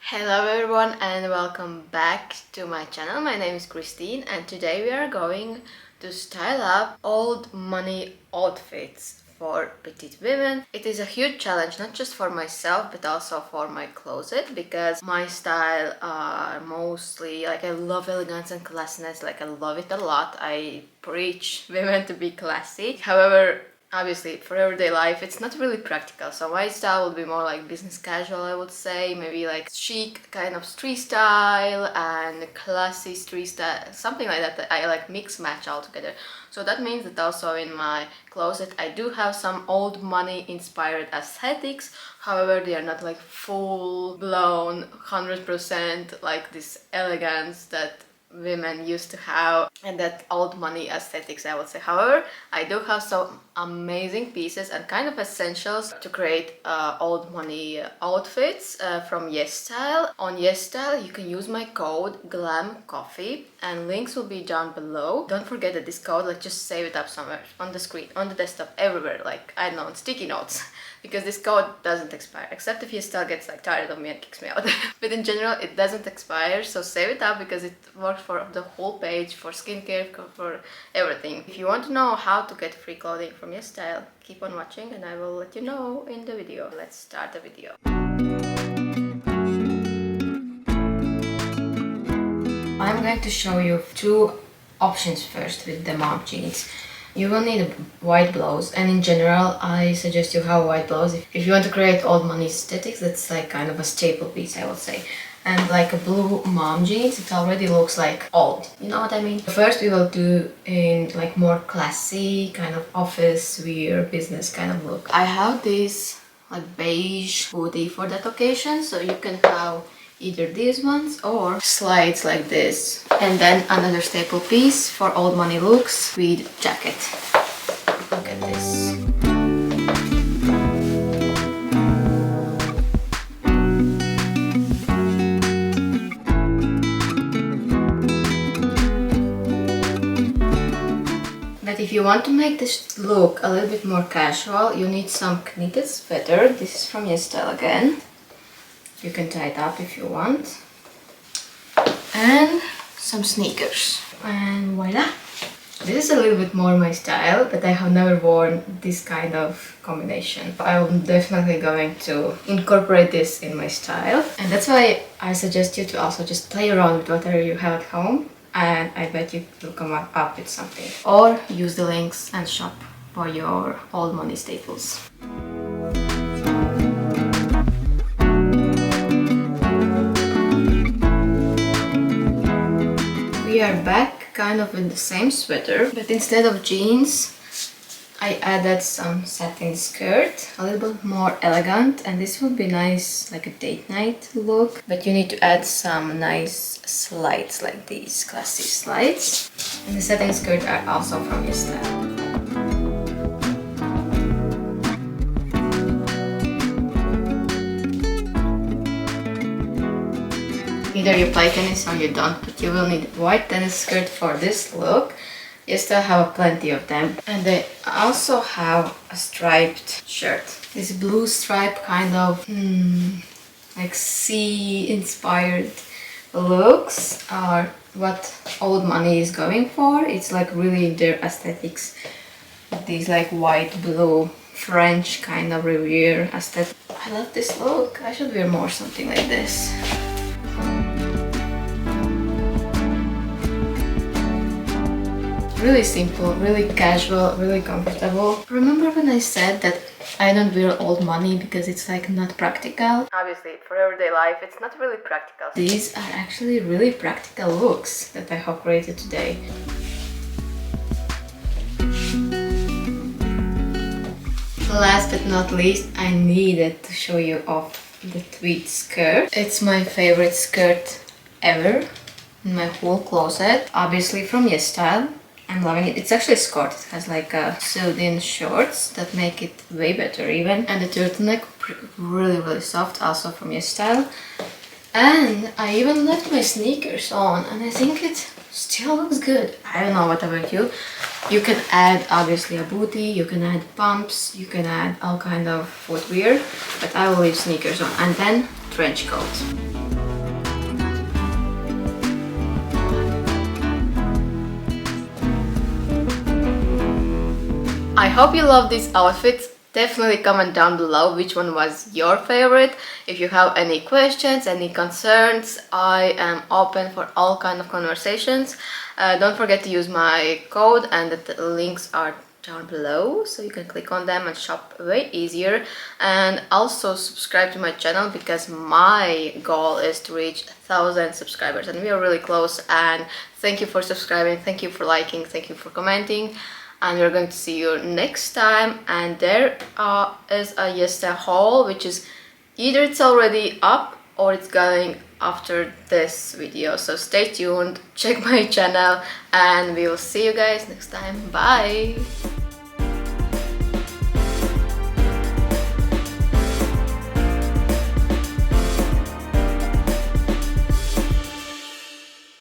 Hello everyone and welcome back to my channel. My name is Christine and today we are going to style up old money outfits for petite women. It is a huge challenge, not just for myself but also for my closet, because my style are mostly like I love elegance and classiness, like I love it a lot. I preach women to be classy. However, obviously for everyday life it's not really practical, so my style would be more like business casual, I would say. Maybe like chic kind of street style and classy street style, something like that I like mix match all together. So that means that also in my closet I do have some old money inspired aesthetics. However, they are not like full blown 100% like this elegance that women used to have and that old money aesthetics, I would say. However, I do have some amazing pieces and kind of essentials to create old money outfits from YesStyle. On YesStyle you can use my code GLAMCOFFEE and links will be down below. Don't forget that this code, like just save it up somewhere on the screen, on the desktop, everywhere, like I don't know, on sticky notes, because this code doesn't expire, except if YesStyle gets like tired of me and kicks me out. But in general it doesn't expire, so save it up because it works for the whole page, for skincare, for everything. If you want to know how to get free clothing from YesStyle, keep on watching and I will let you know in the video. Let's start the video. I'm going to show you two options first with the mom jeans. You will need a white blouse, and in general I suggest you have a white blouse if you want to create old money aesthetics. That's like kind of a staple piece, I would say. And like a blue mom jeans, it already looks like old, you know what I mean? First we will do in like more classy kind of office wear, business kind of look. I have this like beige hoodie for that occasion, so you can have either these ones or slides like this. And then another staple piece for old money looks, tweed jacket. Look at this. But if you want to make this look a little bit more casual, you need some knitted sweater. This is from YesStyle again. You can tie it up if you want. And some sneakers. And voila! This is a little bit more my style, but I have never worn this kind of combination. I'm definitely going to incorporate this in my style. And that's why I suggest you to also just play around with whatever you have at home. And I bet you will come up with something. Or use the links and shop for your old money staples. We are back kind of in the same sweater, but instead of jeans I added some satin skirt, a little bit more elegant, and this would be nice like a date night look. But you need to add some nice slides like these, classy slides. And the satin skirt are also from YesStyle. Either you play tennis or you don't, but you will need white tennis skirt for this look. YesStyle have plenty of them. And they also have a striped shirt. This blue stripe kind of like sea inspired looks are what old money is going for. It's like really their aesthetics. These like white, blue, French kind of Riviera aesthetic. I love this look. I should wear more something like this. Really simple, really casual, really comfortable. Remember when I said that I don't wear old money because it's like not practical? Obviously, for everyday life, it's not really practical. These are actually really practical looks that I have created today. Last but not least, I needed to show you off the tweed skirt. It's my favorite skirt ever in my whole closet. Obviously from YesStyle. I'm loving it. It's actually a skirt. It has like a sewed-in shorts that make it way better even. And the turtleneck, really soft, also from YesStyle. And I even left my sneakers on and I think it still looks good. I don't know what about you. You can add obviously a booty, you can add pumps, you can add all kind of footwear, but I will leave sneakers on and then trench coat. I hope you love these outfits. Definitely comment down below which one was your favorite. If you have any questions, any concerns, I am open for all kind of conversations. Don't forget to use my code, and the links are down below, so you can click on them and shop way easier. And also subscribe to my channel, because my goal is to reach 1,000 subscribers, and we are really close. And thank you for subscribing, thank you for liking, thank you for commenting, and we're going to see you next time. And there is a Yesta haul, which is either it's already up or it's going after this video, so stay tuned, check my channel, and we will see you guys next time. Bye.